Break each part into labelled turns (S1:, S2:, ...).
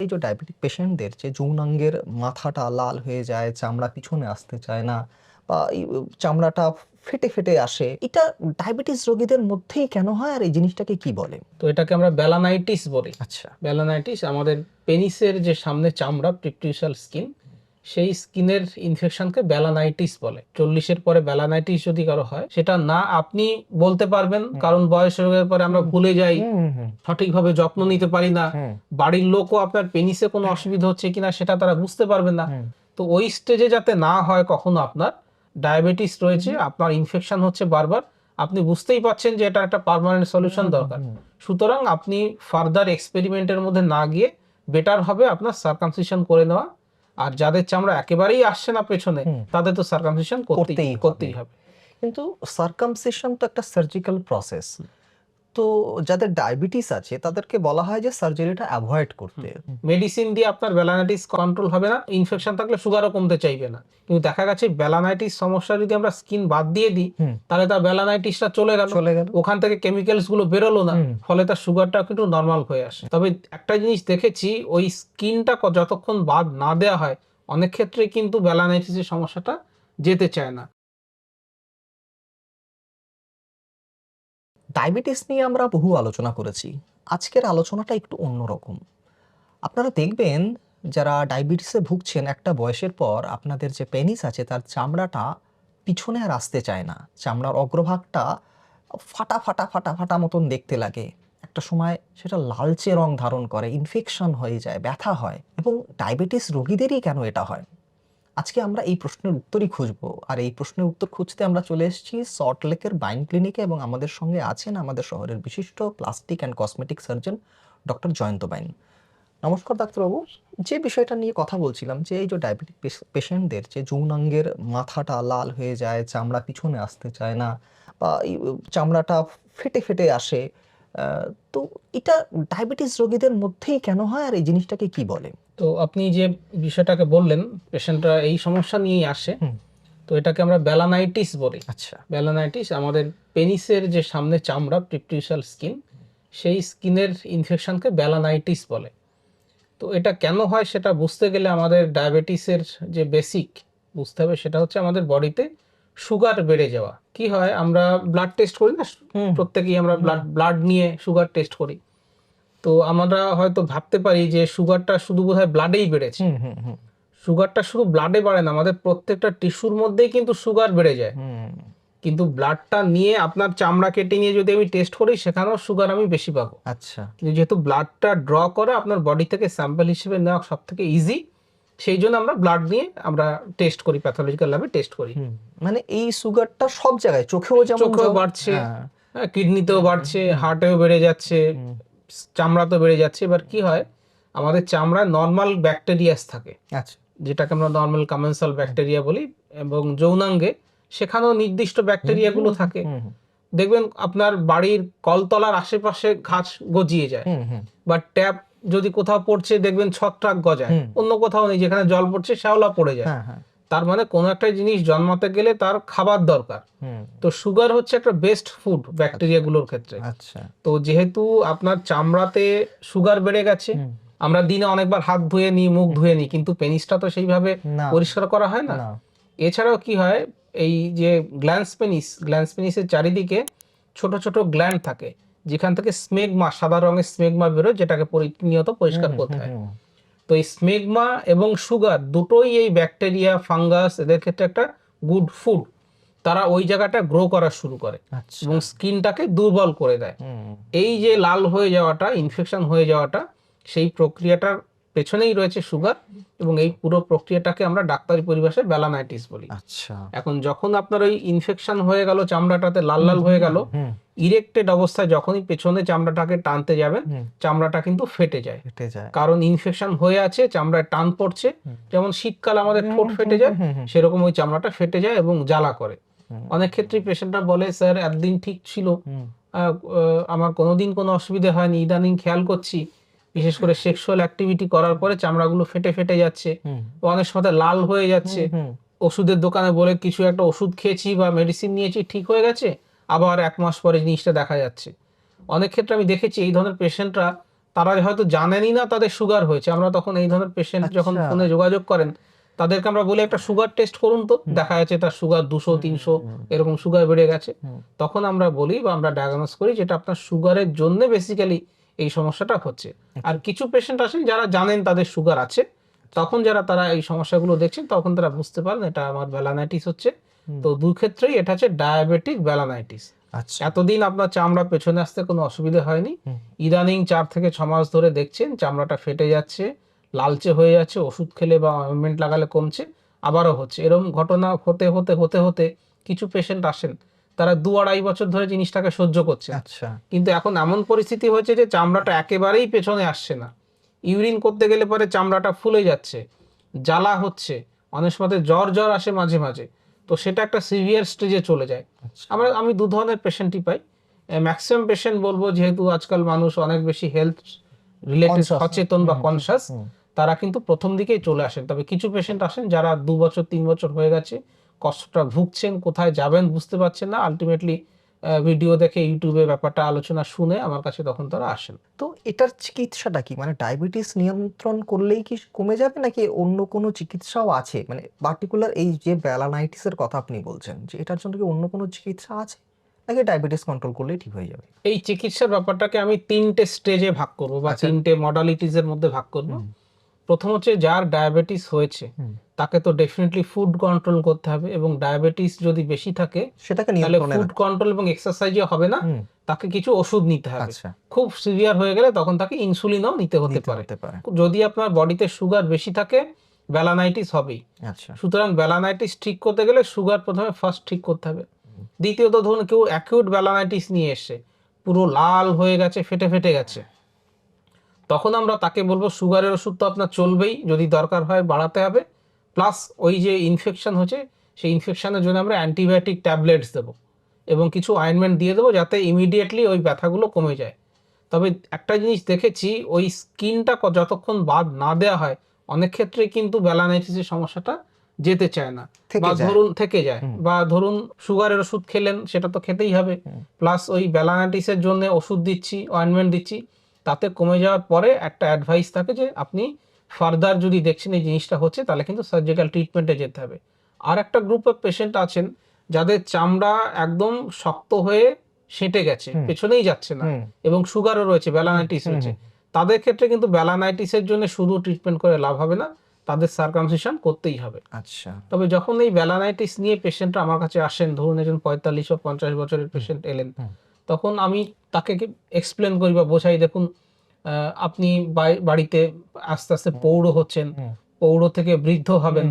S1: এই যে ডায়াবেটিক পেশেন্টদের যে যৌনাঙ্গের মাথাটা লাল হয়ে যায়, চামড়া পিছনে আসতে চায় না বা চামড়াটা ফেটে আসে, এটা ডায়াবেটিস রোগীদের মধ্যেই কেন হয় আর এই জিনিসটাকে কি বলে?
S2: তো এটাকে আমরা ব্যালানাইটিস বলি।
S1: আচ্ছা।
S2: ব্যালানাইটিস আমাদের পেনিসের যে সামনে চামড়া প্রিক্টিউশাল স্কিন, সেই স্কিনের ইনফেকশনকে ব্যালানাইটিস বলে। 40-এর পরে ব্যালানাইটিস যদি কারো হয়, সেটা না আপনি বলতে পারবেন, কারণ বয়স হয়ে গেলে পরে আমরা ভুলে যাই, সঠিকভাবে যত্ন নিতে পারি না, বাড়ির লোকও আপনার পেনিসে কোনো অসুবিধা হচ্ছে কিনা সেটা তারা বুঝতে পারবে না। তো ওই স্টেজে যাতে না হয় কখনো আপনার ডায়াবেটিস রয়েছে, আপনার ইনফেকশন হচ্ছে বারবার, আপনি বুঝতেই পাচ্ছেন যে এটা একটা পার্মানেন্ট সলিউশন দরকার, সুতরাং আপনি ফার্দার এক্সপেরিমেন্টের মধ্যে না গিয়ে বেটার হবে আপনার সার্কামসিশন করে নেওয়া। আর যাদের চামড়া একেবারেই আসছে না পেছনে, তাদের তো সার্কামসিশন করতেই হবে।
S1: কিন্তু সার্কামসিশন তো একটা সার্জিক্যাল প্রসেস। তো যাদের ডায়াবেটিস আছে তাদেরকে বলা হয় যে সার্জারিটা অ্যাভয়েড করতে।
S2: মেডিসিন দিয়ে আপনার ব্যালানাইটিস কন্ট্রোল হবে না, ইনফেকশন থাকলে সুগারও কমতে চাইবে না। কিন্তু দেখা গেছে ব্যালানাইটিস সমস্যা যদি আমরা স্কিন বাদ দিয়ে দিই, তাহলে তার ব্যালানাইটিসটা চলে গেল, ওখান থেকে কেমিক্যালস গুলো বেরোলো না, ফলে তার সুগারটা কিন্তু নর্মাল হয়ে আসে। তবে একটা জিনিস দেখেছি, ওই স্কিনটা যতক্ষণ বাদ না দেওয়া হয়, অনেক ক্ষেত্রে কিন্তু ব্যালানাইটিসের সমস্যাটা যেতে চায় না।
S1: ডায়াবেটিস নিয়ে আমরা বহু আলোচনা করেছি। আজকের আলোচনাটা একটু অন্যরকম। আপনারা দেখবেন যারা ডায়াবেটিসে ভুগছেন, একটা বয়সের পর আপনাদের যে পেনিস আছে তার চামড়াটা পিছনে আর আসতে চায় না। চামড়ার অগ্রভাগটা ফাটা মতন দেখতে লাগে। একটা সময় সেটা লালচে রং ধারণ করে, ইনফেকশন হয়ে যায়, ব্যথা হয়। এবং ডায়াবেটিস রোগীদেরই কেন এটা হয়? আজকে আমরা এই প্রশ্নের উত্তরই খুঁজবো। আর এই প্রশ্নের উত্তর খুঁজতে আমরা চলে এসেছি সল্টলেকের বাইন ক্লিনিকে এবং আমাদের সঙ্গে আছেন আমাদের শহরের বিশিষ্ট plastic and cosmetic surgeon doctor Jayanta Bain. নমস্কার ডাক্তারবাবু। যে বিষয়টা নিয়ে কথা বলছিলাম, যে এই যে ডায়াবেটিক পেশেন্টদের যে যৌনাঙ্গের মাথাটা লাল হয়ে যায়, চামড়া পিছনে আসতে চায় না বা চামড়াটা ফেটে আসে, তো এটা ডায়াবেটিস রোগীদের মধ্যেই কেন হয় আর এই জিনিসটাকে কি বলে?
S2: তো আপনি যে বিষয়টাকে বললেন, পেশেন্টরা এই সমস্যা নিয়েই আসে, তো এটাকে আমরা ব্যালানাইটিস বলি।
S1: আচ্ছা।
S2: ব্যালানাইটিস আমাদের পেনিসের যে সামনে চামড়া প্রিক্টিউশাল স্কিন, সেই স্কিনের ইনফেকশনকে ব্যালানাইটিস বলে। তো এটা কেন হয় সেটা বুঝতে গেলে আমাদের ডায়াবেটিসের যে বেসিক বুঝতে হবে, সেটা হচ্ছে আমাদের বডিতে সুগার বেড়ে যাওয়া। কি হয়, আমরা ব্লাড টেস্ট করি না, প্রত্যেকেই আমরা ব্লাড নিয়ে সুগার টেস্ট করি। তো আমরা হয়তো ভাবতে পারি যে সুগারটা শুধু বোধহয় ব্লাডেই বেড়েছে। সুগারটা শুধু ব্লাডে বাড়ে না, আমাদের প্রত্যেকটা টিস্যুর মধ্যেই কিন্তু সুগার বেড়ে যায়। কিন্তু ব্লাডটা নিয়ে আপনার চামড়া কেটে নিয়ে যদি আমি টেস্ট করি, সেখানেও সুগার আমি বেশি পাবো।
S1: আচ্ছা।
S2: কিন্তু যেহেতু ব্লাডটা ড্র করা আপনার বডি থেকে স্যাম্পল হিসেবে নেওয়া সব থেকে ইজি, সেই জন্য আমরা ব্লাড নিয়ে আমরা টেস্ট করি, প্যাথোলজিক্যাল ল্যাবে টেস্ট করি।
S1: মানে এই সুগারটা সব জায়গায়, চোখেও যেমন
S2: চোখেও বাড়ছে, কিডনিতেও বাড়ছে, হার্টেও বেড়ে যাচ্ছে, চামড়াতেও বেড়ে যাচ্ছে। এবার কি হয়, আমাদের চামড়ায় নর্মাল ব্যাকটেরিয়াস থাকে,
S1: আচ্ছা,
S2: যেটাকে আমরা নর্মাল কমেন্সাল ব্যাকটেরিয়া বলি, এবং যৌনাঙ্গে সেখানেও নির্দিষ্ট ব্যাকটেরিয়াগুলো থাকে। দেখবেন আপনার বাড়ির কলতলার আশেপাশে ঘাস গজিয়ে যায়, বা ট্যাপ যদি কোথাও পড়ছে দেখবেন ছত্রাক গজায়, অন্য কোথাও নেই, যেখানে জল পড়ছে শ্যাওলা পড়ে যায়। তার মানে কোনো একটা জিনিস জন্মাতে গেলে তার খাবার দরকার। তো সুগার হচ্ছে একটা বেস্ট ফুড ব্যাকটেরিয়া গুলোর ক্ষেত্রে। তো যেহেতু আপনার চামড়াতে সুগার বেড়ে গেছে, আমরা দিনে অনেকবার হাত ধুয়ে নিই, মুখ ধুয়ে নিই, কিন্তু পেনিসটা তো সেইভাবে পরিষ্কার করা হয় না। এছাড়াও কি হয়, এই যে গ্ল্যান্স পেনিসের চারিদিকে ছোট ছোট গ্ল্যান্ড থাকে, যেখান থেকে স্মেগমা, সাদা রঙের স্মেগমা বেরোয়, যেটাকে প্রতিনিয়ত পরিষ্কার করতে হয়। তো এই স্মেগমা এবং সুগার দুটোই এই ব্যাকটেরিয়া, ফাঙ্গাস, এদের ক্ষেত্রে একটা গুড ফুড। তারা ওই জায়গাটা গ্রো করা শুরু করে এবং স্কিনটাকে দুর্বল করে দেয়। এই যে লাল হয়ে যাওয়াটা, ইনফেকশন হয়ে যাওয়াটা, সেই প্রক্রিয়াটার পেছনেই রয়েছে সুগার, এবং এই পুরো প্রক্রিয়াটাকে আমরা ডাক্তারি পরিভাষায় ব্যালানাইটিস বলি।
S1: আচ্ছা।
S2: এখন যখন আপনার ওই ইনফেকশন হয়ে গেল, চামড়াটাতে লাল লাল হয়ে গেল, ইরেক্টেড অবস্থায় যখনই পেছনে চামড়াটাকে টানতে যাবেন, চামড়াটা কিন্তু ফেটে যায়। কারণ ইনফেকশন হয়ে আছে, চামড়ায় টান পড়ছে। যেমন শীতকালে আমাদের ঠোঁট ফেটে যায়, সেরকম ওই চামড়াটা ফেটে যায় এবং জ্বালা করে। অনেক ক্ষেত্রে পেশেন্টরা বলে, স্যার একদিন ঠিক ছিল, আমার কোনোদিন কোনো অসুবিধা হয়নি, ইদানিং খেয়াল করছি বিশেষ করে সেক্সুয়াল অ্যাক্টিভিটি করার পরে চামড়াগুলো ফেটে যাচ্ছে, অনেক সময় লাল হয়ে যাচ্ছে। ওষুধের দোকানে বলে কিছু একটা ওষুধ খেয়েছি বা মেডিসিন নিয়েছি, ঠিক হয়ে গেছে, আবার 1 মাস পরে জিনিসটা দেখা যাচ্ছে। অনেক ক্ষেত্রে আমি দেখেছি এই ধরনের পেশেন্টরা তারা হয়তো জানেনই না তাদের সুগার হয়েছে। আমরা তখন এই ধরনের পেশেন্ট যখন
S1: আচ্ছা।
S2: ফোনে যোগাযোগ করেন, তাদেরকে আমরা বলি একটা সুগার টেস্ট করুন তো, দেখা যাচ্ছে তার সুগার 200-300 এরকম সুগার বেড়ে গেছে। তখন আমরা বলি বা আমরা ডায়াগনোস করি যেটা আপনার সুগারের জন্য বেসিক্যালি এই সমস্যাটা হচ্ছে। আর কিছু পেশেন্ট আছেন যারা জানেন তাদের সুগার আছে, তখন তারা এই সমস্যাগুলো দেখছেন, তখন তারা বুঝতে পারেন এটা আমার ব্যালানাইটিস হচ্ছে। তো দুই ক্ষেত্রেই এটা হচ্ছে ডায়াবেটিক ব্যালানাইটিস।
S1: আচ্ছা।
S2: এতদিন আপনার চামড়া পেছনে আসতে কোনো অসুবিধা হয়নি, ইদানিং 4 থেকে 6 মাস ধরে দেখছেন চামড়াটা ফেটে যাচ্ছে, লালচে হয়ে যাচ্ছে, ওষুধ খেলে বা অয়েন্টমেন্ট লাগালে কমছে, আবারও হচ্ছে। এরকম ঘটনা হতে হতে হতে হতে কিছু পেশেন্ট আসেন, তারা 2-2.5 বছর ধরে জিনিসটাকে সহ্য করছে।
S1: আচ্ছা।
S2: কিন্তু এখন এমন পরিস্থিতি হয়েছে যে চামড়াটা একেবারেই পেছনে আসছে না, ইউরিন করতে গেলে পরে চামড়াটা ফুলে যাচ্ছে, জ্বালা হচ্ছে, অনেক সময় জ্বর জ্বর আসে মাঝে মাঝে। তো সেটা একটা সিভিয়ার স্টেজে চলে যায়। আমি দু ধরনের পেশেন্টই পাই। ম্যাক্সিমাম পেশেন্ট বলবো, যেহেতু আজকাল মানুষ অনেক বেশি হেলথ রিলেটেড
S1: Conscious.
S2: সচেতন বা কনসাস, তারা কিন্তু প্রথম দিকেই চলে আসেন। তবে কিছু পেশেন্ট আসেন যারা 2 বছর 3 বছর হয়ে গেছে, কষ্টটা ভুগছেন, কোথায় যাবেন বুঝতে পারছেন না, আলটিমেটলি ভিডিও দেখে ইউটিউবে ব্যাপারটা আলোচনা শুনে আমার কাছে তখন তারা আসেন।
S1: তো এটার চিকিৎসাটা কি? মানে ডায়াবেটিস নিয়ন্ত্রণ করলেই কি কমে যাবে, নাকি অন্য কোনো চিকিৎসাও আছে? মানে পার্টিকুলার এই যে ব্যালানাইটিস এর কথা আপনি বলছেন, যে এটার জন্য কি অন্য কোনো চিকিৎসা আছে? নাকি ডায়াবেটিস কন্ট্রোল করলেই ঠিক হয়ে যাবে?
S2: এই চিকিৎসার ব্যাপারটাকে আমি 3টে স্টেজে ভাগ করব বা
S1: আচ্ছা।
S2: 3টে মডালিটিস এর মধ্যে ভাগ করব। প্রথম হচ্ছে যার ডায়াবেটিস হয়েছে তাকে তো ডেফিনেটলি ফুড কন্ট্রোল করতে হবে, এবং ডায়াবেটিস যদি বেশি থাকে
S1: সেটাকে
S2: তাহলে
S1: নিয়ন্ত্রণে
S2: ফুড কন্ট্রোল এবং এক্সারসাইজও হবে না, তাকে কিছু ওষুধ নিতে হবে।
S1: আচ্ছা।
S2: খুব সিভিয়ার হয়ে গেলে তখন তাকে ইনসুলিনও নিতে হতে পারে। যদি আপনার বডিতে সুগার বেশি থাকে, ব্যালানাইটিস হবেই।
S1: আচ্ছা।
S2: সুতরাং ব্যালানাইটিস ঠিক করতে গেলে সুগার প্রথমে ফার্স্ট ঠিক করতে হবে। দ্বিতীয়ত ধরুন কেউ অ্যাকিউট ব্যালানাইটিস নিয়ে এসে পুরো লাল হয়ে গেছে, ফেটে ফেটে গেছে, তখন আমরা তাকে বলবো সুগারের ওষুধ তো আপনার চলবেই, যদি দরকার হয় বাড়াতে হবে, প্লাস ওই যে ইনফেকশন হচ্ছে সেই ইনফেকশনের জন্য আমরা অ্যান্টিবায়োটিক ট্যাবলেটস দেবো এবং কিছু অয়েন্টমেন্ট দিয়ে দেবো যাতে ইমিডিয়েটলি ওই ব্যথাগুলো কমে যায়। তবে একটা জিনিস দেখেছি, ওই স্কিনটা যতক্ষণ বাদ না দেওয়া হয়, অনেক ক্ষেত্রে কিন্তু ব্যালানাইটিসের সমস্যাটা যেতে চায় না, বা ধরুন থেকে যায়, বা ধরুন সুগারের ওষুধ খেলেন, সেটা তো খেতেই হবে, প্লাস ওই ব্যালানাইটিসের জন্য ওষুধ দিচ্ছি, অয়েন্টমেন্ট দিচ্ছি, তাতে কমে যাওয়ার পরে একটা অ্যাডভাইস থাকে যে আপনি ফার্দার যদি দেখছেন এই জিনিসটা হচ্ছে, তাহলে কিন্তু সার্জিক্যাল ট্রিটমেন্টে যেতে হবে। আর একটা গ্রুপ অফ পেশেন্ট আছেন যাদের চামড়া একদম শক্ত হয়ে সেঁটে গেছে, পেছনেই যাচ্ছে না, এবং সুগারও রয়েছে, ব্যালানাইটিস রয়েছে, তাদের ক্ষেত্রে কিন্তু ব্যালানাইটিসের জন্য শুধু ট্রিটমেন্ট করে লাভ হবে না, তাদের সার্কামসিশন করতেই হবে।
S1: আচ্ছা।
S2: তবে যখন এই ব্যালানাইটিস নিয়ে পেশেন্টরা আমার কাছে আসেন, ধরুন একজন 45 বা 50 বছরের পেশেন্ট এলেন, তখন আমি তাকে এক্সপ্লেন করি বা বোঝাই, দেখুন আপনি বাড়িতে আস্তে আস্তে পৌঢ় হচ্ছেন, পৌঢ় থেকে বৃদ্ধ হবেন।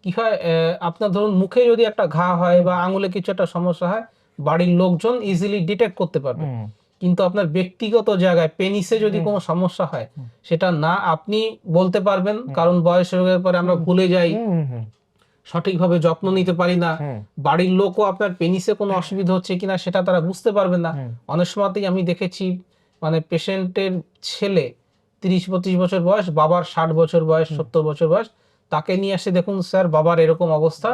S2: কি হয়, আপনার ধরুন মুখে যদি একটা ঘা হয় বা আঙুলে কিছু একটা সমস্যা হয়, বাড়ির লোকজন ইজিলি ডিটেক্ট করতে পারবে, কিন্তু আপনার ব্যক্তিগত জায়গায় পেনিসে যদি কোনো সমস্যা হয়, সেটা না আপনি বলতে পারবেন, কারণ বয়স হয়ে গেলে পরে আমরা ভুলে যাই, সঠিকভাবে যত্ন নিতে পারি না, বাড়ির লোকও আপনার পেনিসে কোনো অসুবিধা হচ্ছে কিনা সেটা তারা বুঝতে পারবেন না। অনেক সময়তেই আমি দেখেছি, মানে পেশেন্টের ছেলে 30-32 বছর বয়স, বাবার 60 বছর বয়স, 70 বছর বয়স, তাকে নিয়ে আসে, দেখুন স্যার বাবার এরকম অবস্থা,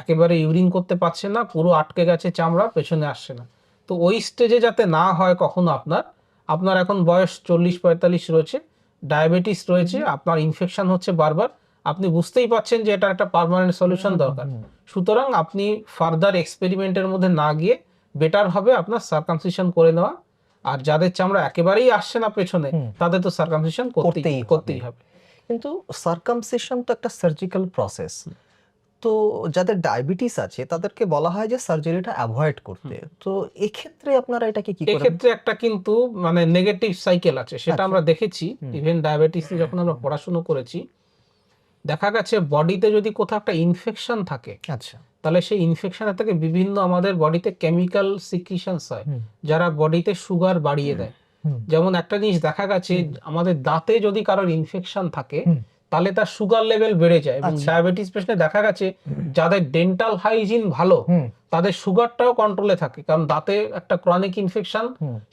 S2: একেবারে ইউরিন করতে পারছে না, পুরো আটকে গেছে চামড়া, পেছনে আসছে না। তো ওই স্টেজে যাতে না হয় কখনো, আপনার এখন বয়স 40-45 রয়েছে, ডায়াবেটিস রয়েছে, আপনার ইনফেকশন হচ্ছে বারবার, আপনি বুঝতেই পাচ্ছেন যে এটা একটা পার্মানেন্ট সলিউশন দরকার। সুতরাং আপনি ফার্দার এক্সপেরিমেন্টের মধ্যে না গিয়ে বেটার হবে আপনার সার্কামসিশন করে নেওয়া। আর যাদের চামড়া একেবারেই আসছে না পেছনে, তাদের তো সার্কামসিশন করতেই হবে।
S1: কিন্তু সার্কামসিশন তো একটা সার্জিক্যাল প্রসেস। তো যাদের ডায়াবেটিস আছে তাদেরকে বলা হয় যে সার্জারিটা অ্যাভয়েড করতে। তো এক্ষেত্রে আপনারা এটাকে কি করেন?
S2: এক্ষেত্রে একটা কিন্তু মানে নেগেটিভ সাইকেল আছে, সেটা আমরা দেখেছি। ইভেন ডায়াবেটিস নিয়ে যখন আমরা পড়াশোনা করেছি, দেখা গেছে বডিতে যদি কোথাও একটা ইনফেকশন থাকে,
S1: আচ্ছা,
S2: তাহলে সেই ইনফেকশনের থেকে বিভিন্ন আমাদের বডিতে কেমিক্যাল সিক্রিশনস হয়, যারা বডিতে সুগার বাড়িয়ে দেয়। যেমন একটা জিনিস দেখা গেছে, আমাদের দাঁতে যদি কারোর ইনফেকশন থাকে, তাহলে তার সুগার লেভেল বেড়ে যায়। এবং ডায়াবেটিস পেশেন্টে দেখা গেছে যাদের ডেন্টাল হাইজিন ভালো, তাদের সুগারটাও কন্ট্রোলে থাকে, কারণ দাঁতে একটা ক্রনিক ইনফেকশন,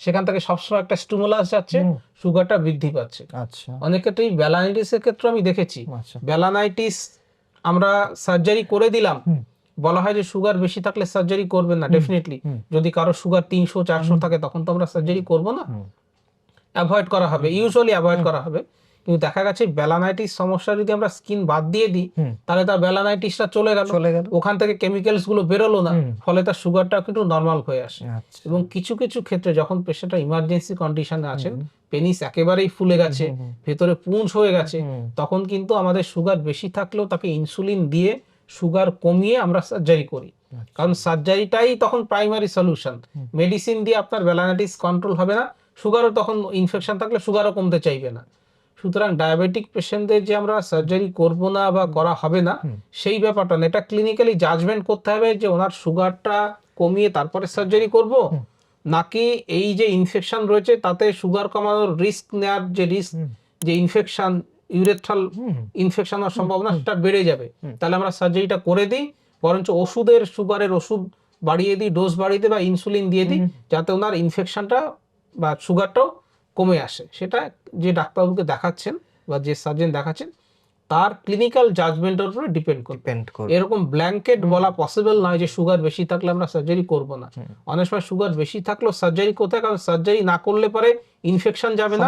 S2: সেখান থেকে সবসময় একটা স্টিমুলাস যাচ্ছে, সুগারটা বৃদ্ধি পাচ্ছে।
S1: আচ্ছা।
S2: অনেক ক্ষেত্রে ব্যালানাইটিসের ক্ষেত্রে আমি দেখেছি, ব্যালানাইটিস আমরা সার্জারি করে দিলাম, বলা হয় যে সুগার বেশি থাকলে সার্জারি করবেন না। ডেফিনেটলি যদি কারো সুগার 300-400 থাকে, তখন তো আমরা সার্জারি করব না। অ্যাভয়েড করা হবে, ইউজুয়ালি অ্যাভয়েড করা হবে। কিন্তু দেখা গেছে বেলানাইটিস সমস্যা যদি আমরা স্কিন বাদ দিয়ে দিই, তাহলে তার বেলানাইটিসটা চলে গেল, ওখান থেকে কেমিক্যালস গুলো বেরোলো না, ফলে তার সুগারটা কিন্তু নর্মাল হয়ে আসে।
S1: আচ্ছা।
S2: এবং কিছু কিছু ক্ষেত্রে যখন পেশেন্টরা ইমার্জেন্সি কন্ডিশনে আছেন, পেনিস একেবারেই ফুলে গেছে, ভেতরে পুঁজ হয়ে গেছে, তখন কিন্তু আমাদের সুগার বেশি থাকলেও তাকে ইনসুলিন দিয়ে সুগার কমিয়ে আমরা সার্জারি করি। কারণ সার্জারিটাই তখন প্রাইমারি সলিউশন। মেডিসিন দিয়ে আপনার বেলানাইটিস কন্ট্রোল হবে না, সুগারও তখন ইনফেকশন থাকলে সুগারও কমতে চাইবে না। সুতরাং ডায়াবেটিক পেশেন্টদের যে আমরা সার্জারি করব না বা করা হবে না সেই ব্যাপারটা না, এটা ক্লিনিক্যালি জাজমেন্ট করতে হবে যে ওনার সুগারটা কমিয়ে তারপরে সার্জারি করব, নাকি এই যে ইনফেকশন রয়েছে তাতে সুগার কমানোর রিস্ক নেওয়ার যে রিস্ক, যে ইনফেকশন ইউরেথ্রাল ইনফেকশন হওয়ার সম্ভাবনা সেটা বেড়ে যাবে, তাহলে আমরা সার্জারিটা করে দিই, বরঞ্চ ওষুধের সুগারের ওষুধ বাড়িয়ে দিই, ডোজ বাড়িয়ে দিই বা ইনসুলিন দিয়ে দিই, যাতে ওনার ইনফেকশনটা বা সুগারটাও কমে আসে। সেটা যে ডাক্তারবাবুকে দেখাচ্ছেন বা যে সার্জন দেখাচ্ছেন তার ক্লিনিক্যাল জাজমেন্টের উপরে ডিপেন্ড করবে। এরকম ব্ল্যাঙ্কেট বলা পসিবল নয় যে সুগার বেশি থাকলে আমরা সার্জারি করব না। অনেক সময় সুগার বেশি থাকলেও সার্জারি করতে হয়, কারণ সার্জারি না করলে পরে ইনফেকশন যাবে না,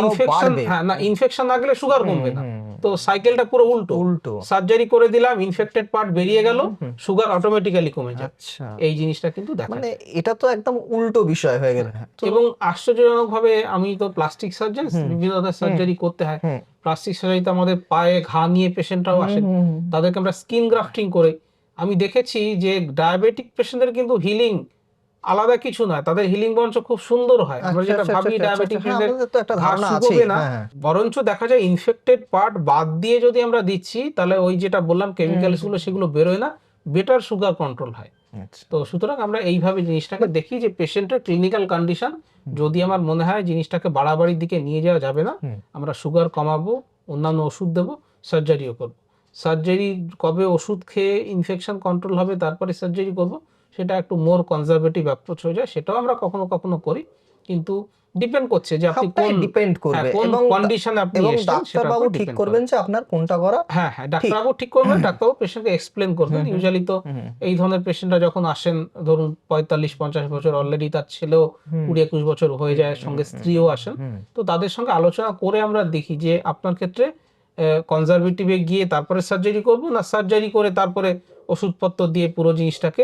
S2: ইনফেকশন না ইনফেকশন না গেলে সুগার কমবে না। তো সাইকেলটা পুরো উল্টো, সার্জারি করে দিলাম, ইনফেক্টেড পার্ট বেরিয়ে গেল, সুগার অটোমেটিক্যালি কমে যায়। এই জিনিসটা কিন্তু দেখা
S1: মানে এটা তো একদম উল্টো বিষয় হয়ে গেল।
S2: এবং আশ্চর্যজনকভাবে আমি তো প্লাস্টিক সার্জন, বিভিন্ন ধরনের সার্জারি করতে হয়। প্লাস্টিক সার্জারিতে আমাদের পায়ে ঘা নিয়ে পেশেন্টরাও আসেন, তাদেরকে আমরা স্কিন গ্রাফটিং করে আমি দেখেছি যে ডায়াবেটিক পেশেন্টদের কিন্তু হিলিং আলাদা কিছু নয়, তাদের হিলিং বরঞ্চ খুব সুন্দর হয়। আমরা যেটা ভাবি ডায়াবেটিক পেশেন্টদের ঘা শুকোবে না, বরঞ্চ দেখা যায় ইনফেক্টেড পার্ট বাদ দিয়ে যদি আমরা দিচ্ছি তাহলে ওই যেটা বললাম কেমিক্যালস গুলো সেগুলো বেরোয় না, বেটার সুগার কন্ট্রোল হয়। তো সুতরাং আমরা এইভাবে জিনিসটাকে দেখি যে পেশেন্টের ক্লিনিক্যাল কন্ডিশন, যদি আমার মনে হয় জিনিসটাকে বাড়াবাড়ির দিকে নিয়ে যাওয়া যাবে না, আমরা সুগার কমাবো, অন্যান্য ওষুধ দেবো, সার্জারিও করব। সার্জারি কবে ওষুধ খেয়ে ইনফেকশন কন্ট্রোল হবে তারপরে সার্জারি করব, সেটা একটু মোর কনজারভেটিভ অ্যাপ্রোচ হয়ে যায়, সেটাও আমরা কখনো কখনো করি। কিন্তু ডিপেন্ড করছে যে আপনি কোন
S1: ডিপেন্ড করবে
S2: কোন কন্ডিশনে আপনি
S1: এবং
S2: এসেছেন,
S1: ডাক্তারবাবু ঠিক করবেন যে আপনার কোনটা করা।
S2: হ্যাঁ, ডাক্তারবাবু ঠিক করবেন, ডাক্তারবাবু পেশেন্টকে এক্সপ্লেন করবেন। ইউজুয়ালি তো এই ধরনের পেশেন্টরা যখন আসেন, ধরুন 45-50 বছর, অলরেডি তার ছেলেও 20-21 বছর হয়ে যায়, সঙ্গে স্ত্রীও আসেন, তো তাদের সঙ্গে আলোচনা করে আমরা দেখি যে আপনার ক্ষেত্রে কনজারভেটিভে গিয়ে তারপরে সার্জারি করব, না সার্জারি করে তারপরে ওষুধপত্র দিয়ে পুরো জিনিসটাকে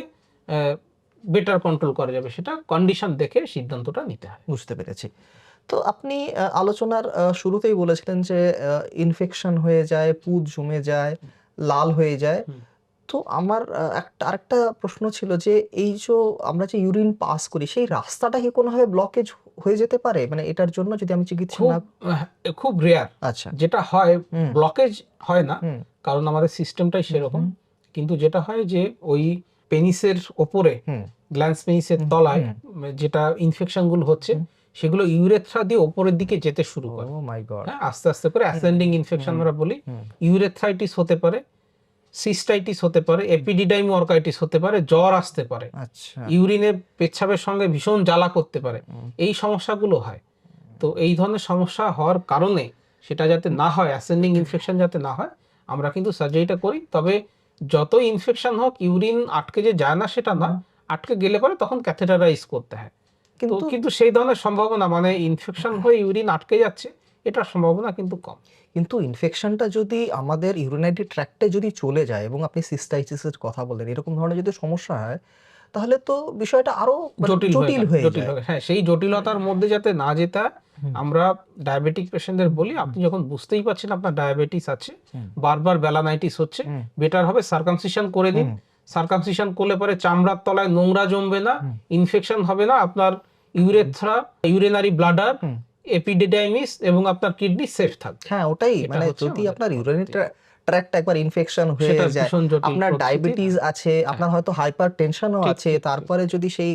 S2: বেটার কন্ট্রোল করা যাবে, সেটা কন্ডিশন দেখে সিদ্ধান্তটা নিতে হয়।
S1: বুঝতে পেরেছি। তো আপনি আলোচনার শুরুতেই বলেছিলেন যে ইনফেকশন হয়ে যায়, পুঁজ জমে যায়, লাল হয়ে যায়। তো আমার আরেকটা প্রশ্ন ছিল যে এই যে আমরা যে ইউরিন পাস করি সেই রাস্তাটা কি কোনোভাবে ব্লকেজ হয়ে যেতে পারে? মানে এটার জন্য যদি আমি চিকিৎসা না,
S2: খুব রেয়ার।
S1: আচ্ছা,
S2: যেটা হয় ব্লকেজ হয় না, কারণ আমাদের সিস্টেমটাই সেরকম। কিন্তু যেটা হয় যে ওই পেনিসের ওপরে, গ্ল্যান্স পেনিসের তলায় যেটা ইনফেকশন গুলো হচ্ছে সেগুলো ইউরেথ্রা দিয়ে ওপরের দিকে যেতে শুরু করে।
S1: ও মাই গড।
S2: আস্তে আস্তে করে অ্যাসেন্ডিং ইনফেকশন আমরা বলি। ইউরেথ্রাইটিস হতে পারে, সিস্টাইটিস হতে পারে, এপিডিডাইম অর্কাইটিস হতে পারে, জ্বর আসতে পারে,
S1: আচ্ছা,
S2: ইউরিনের পেচ্ছাপের সঙ্গে ভীষণ জ্বালা করতে পারে, এই সমস্যাগুলো হয়। তো এই ধরনের সমস্যা হওয়ার কারণে সেটা যাতে না হয়, অ্যাসেন্ডিং ইনফেকশন যাতে না হয়, আমরা কিন্তু সার্জারিটা করি। তবে যত ইনফেকশন হোক ইউরিন আটকে যে যায় না সেটা না, আটকে গেলে পরে তখন ক্যাথেটারাইজ করতে হয়। কিন্তু সেই ধরনের সম্ভাবনা, মানে ইনফেকশন হয়ে ইউরিন আটকে যাচ্ছে, এটার সম্ভাবনা কিন্তু কম।
S1: কিন্তু ইনফেকশনটা যদি আমাদের ইউরিনারি ট্র্যাক্টে যদি চলে যায় এবং আপনি সিস্টাইটিসের কথা বলেন, এরকম ধরনের যদি সমস্যা হয় তাহলে তো বিষয়টা আরো জটিল হয়ে যায়।
S2: হ্যাঁ, সেই জটিলতার মধ্যে যাতে না যেতে হয়, আমরা ডায়াবেটিক পেশেন্টদের বলি আপনি যখন বুঝতেই পারছেন আপনার ডায়াবেটিস আছে, বারবার বেলানাইটিস হচ্ছে, বেটার হবে সার্কামসিশন করে দিন। সার্কামসিশন করলে পরে চামড়ার তলায় নোংরা জমবে না, ইনফেকশন হবে না, আপনার ইউরেথ্রা, ইউরিনারি ব্লাডার, এপিডিডাইমিস এবং আপনার কিডনি সেফ থাকবে।
S1: হ্যাঁ, ওটাই, মানে যদি আপনার ইউরিনারি ট্র্যাক্ট একবার ইনফেকশন হয়ে যায়, আপনার ডায়াবেটিস আছে, আপনার হয়তো হাইপারটেনশনও আছে, তারপরে যদি সেই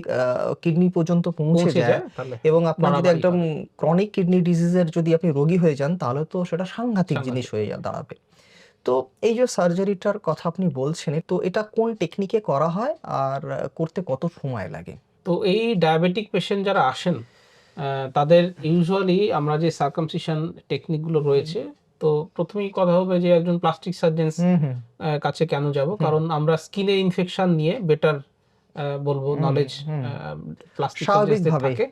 S1: কিডনি পর্যন্ত পৌঁছে যায় এবং আপনার যদি একদম ক্রনিক কিডনি ডিজিজের যদি আপনি রোগী হয়ে যান, তাহলে তো সেটা সাংঘাতিক জিনিস হয়ে দাঁড়াবে। তো এই যে সার্জারিটার কথা আপনি বলছেন, তো এটা কোন টেকনিকে করা হয় আর করতে কত সময় লাগে?
S2: তো এই ডায়াবেটিক পেশেন্ট যারা আসেন তাদের ইউজুয়ালি আমরা যে সার্কামসিশন টেকনিকগুলো রয়েছে, তো প্রথমেই কথা হবে যে একজন প্লাস্টিক সার্জেন্স কাছে কেন যাব, কারণ আমরা স্কিনের ইনফেকশন নিয়ে বেটার বলবো নলেজ প্লাস্টিক সার্জেন্সদের থাকে।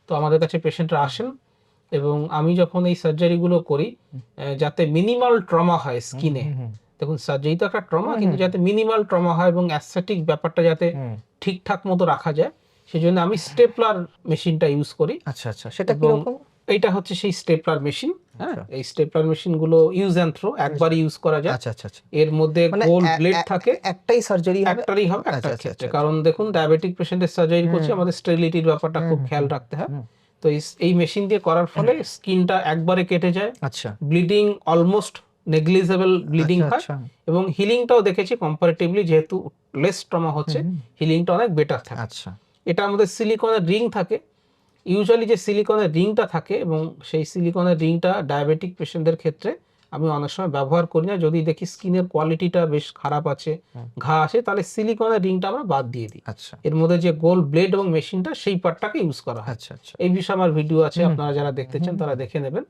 S2: তো আমাদের কাছে পেশেন্টরা আসেন, এবং আমি যখন এই সার্জারি গুলো করি যাতে মিনিমাল ট্রমা হয় স্কিনে, দেখুন সার্জারি তো একটা ট্রমা, কিন্তু যাতে মিনিমাল ট্রমা হয় এবং অ্যাসথেটিক ব্যাপারটা যাতে ঠিকঠাক মতো রাখা যায়, সেজন্য আমি স্টেপলার মেশিনটা ইউজ করি।
S1: আচ্ছা আচ্ছা, সেটা
S2: এবং
S1: কিরকম?
S2: এইটা হচ্ছে সেই স্টেপলার মেশিন। হ্যাঁ, এই স্টেপলার মেশিন গুলো ইউজ অ্যান্ড থ্রো, একবারই ইউজ করা যায়।
S1: আচ্ছা আচ্ছা আচ্ছা,
S2: এর মধ্যে
S1: মানে
S2: গোল ব্লেড থাকে,
S1: একটাই সার্জারি হবে?
S2: একটারই হবে
S1: আচ্ছা
S2: একটা
S1: আচ্ছা
S2: ক্ষেত্রে।
S1: আচ্ছা,
S2: কারণ দেখুন ডায়াবেটিক পেশেন্টের সার্জারি করছি, আমাদের স্টেরিলিটির ব্যাপারটা খুব খেয়াল রাখতে হয়। তো এই মেশিন দিয়ে করার ফলে স্কিনটা একবারে কেটে যায়,
S1: আচ্ছা
S2: ব্লিডিং অলমোস্ট নেগলিজেবল ব্লিডিং
S1: আচ্ছা
S2: হয়,
S1: আচ্ছা,
S2: এবং হিলিংটাও দেখেছি কম্পারেটিভলি, যেহেতু লেস ট্রমা হচ্ছে, হিলিংটা অনেক বেটার থাকে।
S1: আচ্ছা
S2: এটা আমাদের সিলিকনের রিং থাকে, ইউজুয়ালি যে সিলিকনের রিংটা থাকে, এবং সেই সিলিকনের রিংটা ডায়াবেটিক পেশেন্টদের ক্ষেত্রে আমি অনেক সময় ব্যবহার করি না। যদি দেখি স্কিনের কোয়ালিটিটা বেশ খারাপ আছে, ঘা আছে, তাহলে সিলিকনের রিংটা আমরা বাদ দিয়ে দিই।
S1: আচ্ছা
S2: এর মধ্যে যে গোল ব্লেড এবং মেশিনটা, সেই পার্টটাকে ইউজ করা হয়।
S1: আচ্ছা আচ্ছা,
S2: এই বিষয়ে আমার ভিডিও আছে, আপনারা যারা দেখতে চান তারা দেখে নেবেন।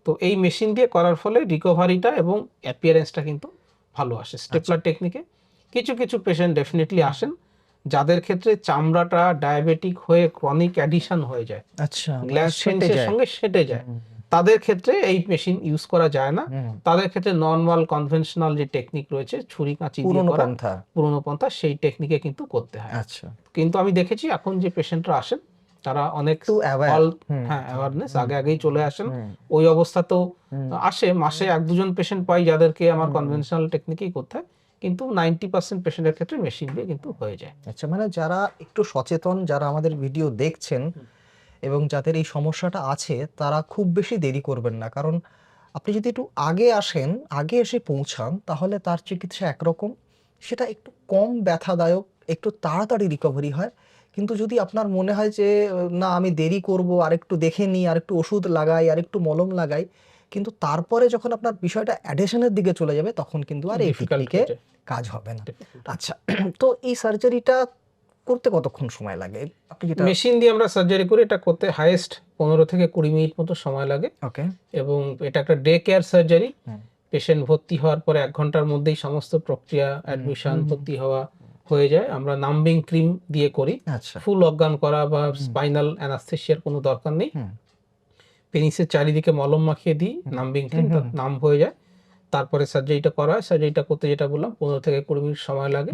S2: তো এই মেশিন দিয়ে করার ফলে রিকভারিটা এবং অ্যাপিয়ারেন্সটা কিন্তু ভালো আসে স্টেপলার টেকনিকে। কিছু কিছু পেশেন্ট ডেফিনেটলি আসেন যাদের ক্ষেত্রে চামড়াটা ডায়াবেটিক হয়ে ক্রনিক অ্যাডিশন হয়ে যায়,
S1: আচ্ছা
S2: গ্ল্যান্ড
S1: সেটে
S2: সেন্সের
S1: যায়।
S2: সঙ্গে সেটে যায়, তাদের ক্ষেত্রে এই মেশিন ইউজ করা যায় না। তাদের ক্ষেত্রে নর্মাল কনভেনশনাল যে টেকনিক রয়েছে, ছুরি কাঁচি দিয়ে
S1: পুরনো
S2: করা,
S1: পন্থা।
S2: পুরনো পন্থা, সেই টেকনিকে কিন্তু করতে হয়।
S1: আচ্ছা,
S2: কিন্তু আমি দেখেছি এখন যে পেশেন্টরা আসেন তারা অনেক
S1: একটু aware।
S2: হ্যাঁ, অ্যাওয়ারনেস আগেই চলে আসেন। ওই অবস্থাতেও আসে, মাসে 1-2 জন পেশেন্ট পাই যাদেরকে আমার কনভেনশনাল টেকনিকেই করতে হয়, কিন্তু 90% পেশেন্টের ক্ষেত্রে মেশিন দিয়ে কিন্তু হয়ে যায়।
S1: আচ্ছা, মানে যারা একটু সচেতন, যারা আমাদের ভিডিও দেখছেন এবং যাদের এই সমস্যাটা আছে, তারা খুব বেশি দেরি করবেন না। কারণ আপনি যদি একটু আগে আসেন, আগে এসে পৌঁছান, তাহলে তার চিকিৎসা একরকম, সেটা একটু কম ব্যথাদায়ক, একটু তাড়াতাড়ি রিকভারি হয়। কিন্তু যদি আপনার মনে হয় যে না আমি দেরি করব, আরেকটু দেখে নিই, আরেকটু ওষুধ লাগাই, আরেকটু মলম লাগাই, কিন্তু তারপরে যখন আপনার বিষয়টা অ্যাডিশনের দিকে চলে যাবে, তখন কিন্তু আর এই
S2: ডিফিকাল্ট
S1: টেকনিকে
S2: হয়ে যায়।
S1: কাজ হবে না। আচ্ছা, তো এই সার্জারিটা করতে কতক্ষণ সময় লাগে? আপনি যেটা
S2: মেশিন দিয়ে আমরা সার্জারি করি, এটা করতে হাইয়েস্ট 15 থেকে 20 মিনিট মতো সময় লাগে।
S1: ওকে,
S2: এবং এটা একটা ডে কেয়ার সার্জারি। পেশেন্ট ভর্তি হওয়ার পরে 1 ঘন্টার মধ্যেই সমস্ত প্রক্রিয়া, অ্যাডমিশন, ভর্তি হওয়া হয়ে যায়। আমরা নাম্বিং ক্রিম দিয়ে করি,
S1: আচ্ছা,
S2: ফুল অজ্ঞান করা বা স্পাইনাল অ্যানাস্থেসিয়ার কোনো দরকার নেই। পেনিসের চারিদিকে মলম মাখিয়ে দিই, নাম্বিং ক্রিম, তার নাম হয়ে যায়। তারপরে সার্জারিটা করা হয়। সার্জারিটা করতে যেটা বললাম 15 থেকে 20 মিনিট সময় লাগে।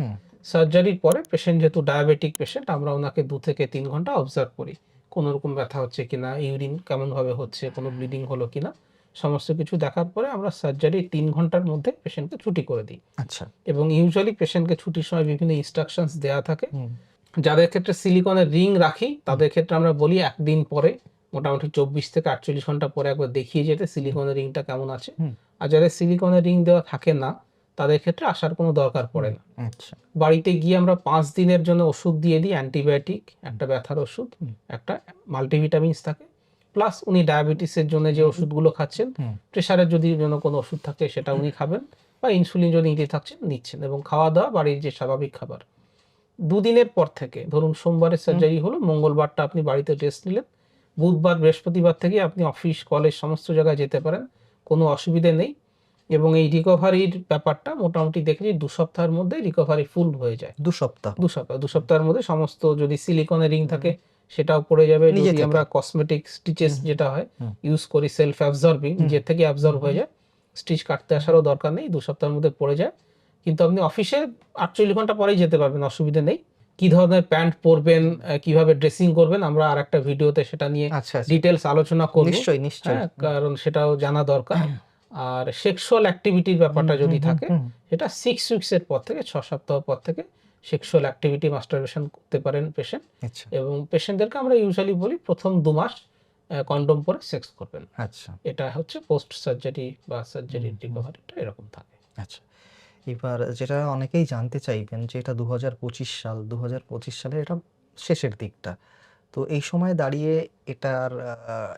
S2: সার্জারির পরে পেশেন্ট যেহেতু ডায়াবেটিক পেশেন্ট, আমরা ওনাকে 2 থেকে 3 ঘন্টা অবজার্ভ করি, কোনো রকম ব্যথা হচ্ছে কিনা, ইউরিন কেমন ভাবে হচ্ছে, কোনো ব্লিডিং হলো কিনা, সমস্ত কিছু দেখার পরে আমরা সার্জারি 3 ঘন্টার মধ্যে পেশেন্টকে ছুটি করে দিই।
S1: আচ্ছা,
S2: এবং ইউজুয়ালি পেশেন্টকে ছুটির সময় বিভিন্ন ইনস্ট্রাকশনস দেওয়া থাকে। যাদের ক্ষেত্রে সিলিকনের রিং রাখি তাদের ক্ষেত্রে আমরা বলি একদিন পরে, মোটামুটি 24 থেকে 48 ঘন্টা পরে একবার দেখিয়ে যেতে সিলিকনের রিংটা কেমন আছে। আর যাদের সিলিকনের রিং দেওয়া থাকে না, তাদের ক্ষেত্রে আসার কোনো দরকার পড়ে না।
S1: আচ্ছা,
S2: বাড়িতে গিয়ে আমরা 5 দিনের জন্য ওষুধ দিয়ে দিই, অ্যান্টিবায়োটিক, একটা ব্যথার ওষুধ, একটা মাল্টিভিটামিনস থাকে, প্লাস উনি ডায়াবেটিসের জন্য যে ওষুধগুলো খাচ্ছেন, প্রেশারের যদি জন্য কোনো ওষুধ থাকে সেটা উনি খাবেন, বা ইনসুলিন যদি নিতে থাকছেন নিচ্ছেন, এবং খাওয়া দাওয়া বাড়ির যে স্বাভাবিক খাবার। 2 দিনের পর থেকে, ধরুন সোমবারের সার্জারি হলো, মঙ্গলবারটা আপনি বাড়িতে রেস্ট নিলেন, বুধবার বৃহস্পতিবার থেকে আপনি অফিস কলেজ সমস্ত জায়গায় যেতে পারেন, কোনো অসুবিধে নেই। এবং এই রিকভারির ব্যাপারটা মোটামুটি দেখেছি 2 সপ্তাহের মধ্যে রিকভারি ফুল হয়ে যায়।
S1: 2 সপ্তাহ
S2: 2 সপ্তাহের মধ্যে সমস্ত, যদি সিলিকনের রিং থাকে সেটাও পড়ে যাবে,
S1: নিজে
S2: যদি
S1: থেকে।
S2: আমরা কসমেটিক স্টিচেস যেটা হয় ইউজ করি, সেলফ অ্যাবজর্বিং, নিজের থেকে অ্যাবজর্ব হয়ে যায়, স্টিচ কাটতে আসারও দরকার নেই, 2 সপ্তাহের মধ্যে পড়ে যায়। কিন্তু আপনি অফিসে 48 ঘন্টা পরেই যেতে পারবেন, অসুবিধা নেই। কি ধরনের প্যান্ট পরবেন, কিভাবে ড্রেসিং করবেন, আমরা আরেকটা ভিডিওতে সেটা নিয়ে
S1: আচ্ছা আচ্ছা,
S2: ডিটেলস আলোচনা করব।
S1: নিশ্চয়ই নিশ্চয়ই।
S2: হ্যাঁ, কারণ সেটাও জানা দরকার। আর সেক্সুয়াল অ্যাক্টিভিটির ব্যাপারটা যদি থাকে, এটা 6 উইকসের পর থেকে, 6 সপ্তাহ পর থেকে সেক্সুয়াল অ্যাক্টিভিটি, মাস্টারবেশন করতে পারেন পেশেন্ট।
S1: আচ্ছা
S2: এবং পেশেন্টদেরকে আমরা ইউজুয়ালি বলি প্রথম 2 মাস কন্ডোম পরে সেক্স করবেন।
S1: আচ্ছা
S2: এটা হচ্ছে পোস্ট সার্জারি বা সার্জারির রিকভারিটা এরকম থাকে।
S1: আচ্ছা, এবার যেটা অনেকেই জানতে চাইবেন যে এটা 2025 সাল, 2025 সালের এটা শেষের দিকটা। তো এই সময় দাঁড়িয়ে এটার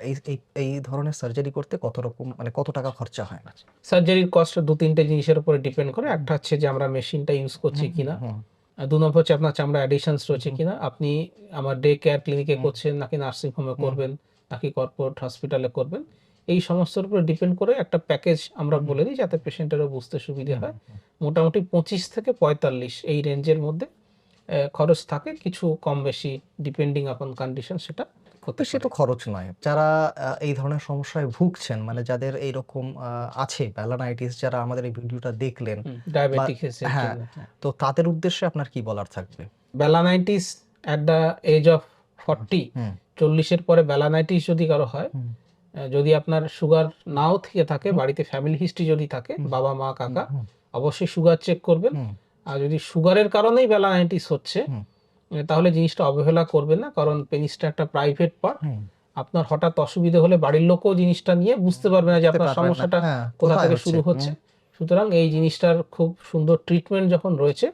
S1: এই এই এই ধরনের সার্জারি করতে কত রকম, মানে কত টাকা খরচা হয়?
S2: সার্জারির কস্ট 2-3টে জিনিসের উপরে ডিপেন্ড করে। একটা হচ্ছে যে আমরা মেশিনটা ইউজ করছি কিনা, আর 2 নম্বর হচ্ছে আপনার চামড়া অ্যাডিশনস রয়েছে কিনা, আপনি আমার ডে কেয়ার ক্লিনিকে করছেন নাকি নার্সিং হোমে করবেন নাকি কর্পোরেট হসপিটালে করবেন, এই সমস্যার উপরে ডিপেন্ড করে একটা প্যাকেজ আমরা বলে দিই, যাতে পেশেন্টেরও বুঝতে সুবিধা হয়। মোটামুটি 25 থেকে 45 এই রেঞ্জের মধ্যে খরচ থাকে, কিছু কম বেশি ডিপেন্ডিং আপন কন্ডিশন সেটা হতে
S1: বেশি
S2: পারে।
S1: তো খরচ নয়। যারা এই ধরনের সমস্যায় ভুগছেন, মানে যাদের এইরকম আছে ব্যালানাইটিস, যারা আমাদের এই ভিডিওটা দেখলেন বা
S2: ডায়াবেটিস এর
S1: হ্যাঁ,
S2: জন্য, হ্যাঁ।
S1: তো তাদের উদ্দেশ্যে আপনার কি বলার থাকবে?
S2: Balanitis at the age of 40,
S1: হুম,
S2: 40 এর পরে বেলানাইটিস যদি কারো হয়,
S1: হুম,
S2: যদি আপনার সুগার নাও থেকে থাকে, বাড়িতে ফ্যামিলি হিস্ট্রি যদি থাকে, বাবা মা কাকা,
S1: হুম,
S2: অবশ্যই সুগার চেক করবেন।
S1: হুম,
S2: আর যদি সুগারের কারণেই বেলানাইটিস হচ্ছে,
S1: হুম,
S2: তাহলে জিনিসটা অবহেলা করবেন না, কারণ পেনিসটা একটা প্রাইভেট পার্ট।
S1: হুম।
S2: আপনার হঠাৎ অসুবিধা হলে বাড়ির লোকও জিনিসটা নিয়ে বুঝতে পারবে না যে
S1: বুঝতে
S2: আপনার
S1: পারবেন না।
S2: সমস্যাটা
S1: হ্যাঁ,
S2: কোথা
S1: কোথায়
S2: থেকে
S1: হচ্ছে?
S2: শুরু হচ্ছে। সুতরাং এই জিনিসটার খুব সুন্দর ট্রিটমেন্ট যখন রয়েছে,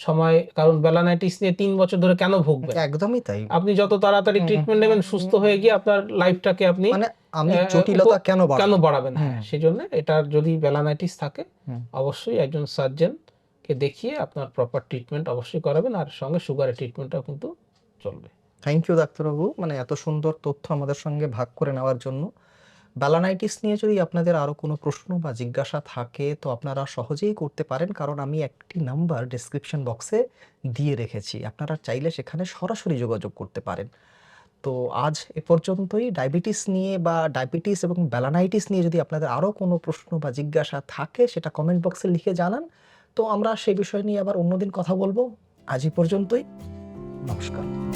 S2: সময়, কারণ বেলানাইটিস নিয়ে 3 বছর ধরে কেন ভুগবেন?
S1: একদমই তাই।
S2: আপনি যত তাড়াতাড়ি ট্রিটমেন্ট নেবেন, সুস্থ হয়ে গিয়ে আপনার লাইফটাকে আপনি
S1: মানে আমি জটিলতা কেন
S2: কেন
S1: বাড়াবো?
S2: বাড়াবেন? হ্যাঁ, সেজন্য এটার যদি বেলানাইটিস থাকে,
S1: হুম।
S2: অবশ্যই একজন সার্জনকে দেখিয়ে আপনার প্রপার ট্রিটমেন্ট অবশ্যই করাবেন, আর সঙ্গে সুগারের ট্রিটমেন্টটাও কিন্তু চলবে।
S1: থ্যাংক ইউ ডাক্তারবাবু, মানে এত সুন্দর তথ্য আমাদের সঙ্গে ভাগ করে নেওয়ার জন্য। ব্যালানাইটিস নিয়ে যদি আপনাদের আরো কোনো প্রশ্ন বা জিজ্ঞাসা থাকে, তো আপনারা সহজেই করতে পারেন, কারণ আমি একটি নাম্বার ডেসক্রিপশন বক্সে দিয়ে রেখেছি। আপনারা চাইলে সেখানে সরাসরি যোগাযোগ করতে পারেন। তো আজ এ পর্যন্তই। ডায়াবেটিস নিয়ে বা ডায়াবেটিস এবং ব্যালানাইটিস নিয়ে যদি আপনাদের আরো কোনো প্রশ্ন বা জিজ্ঞাসা থাকে, সেটা কমেন্ট বক্সে লিখে জানান। তো আমরা সে বিষয় নিয়ে আবার অন্যদিন কথা বলবো। আজ এই পর্যন্তই। নমস্কার।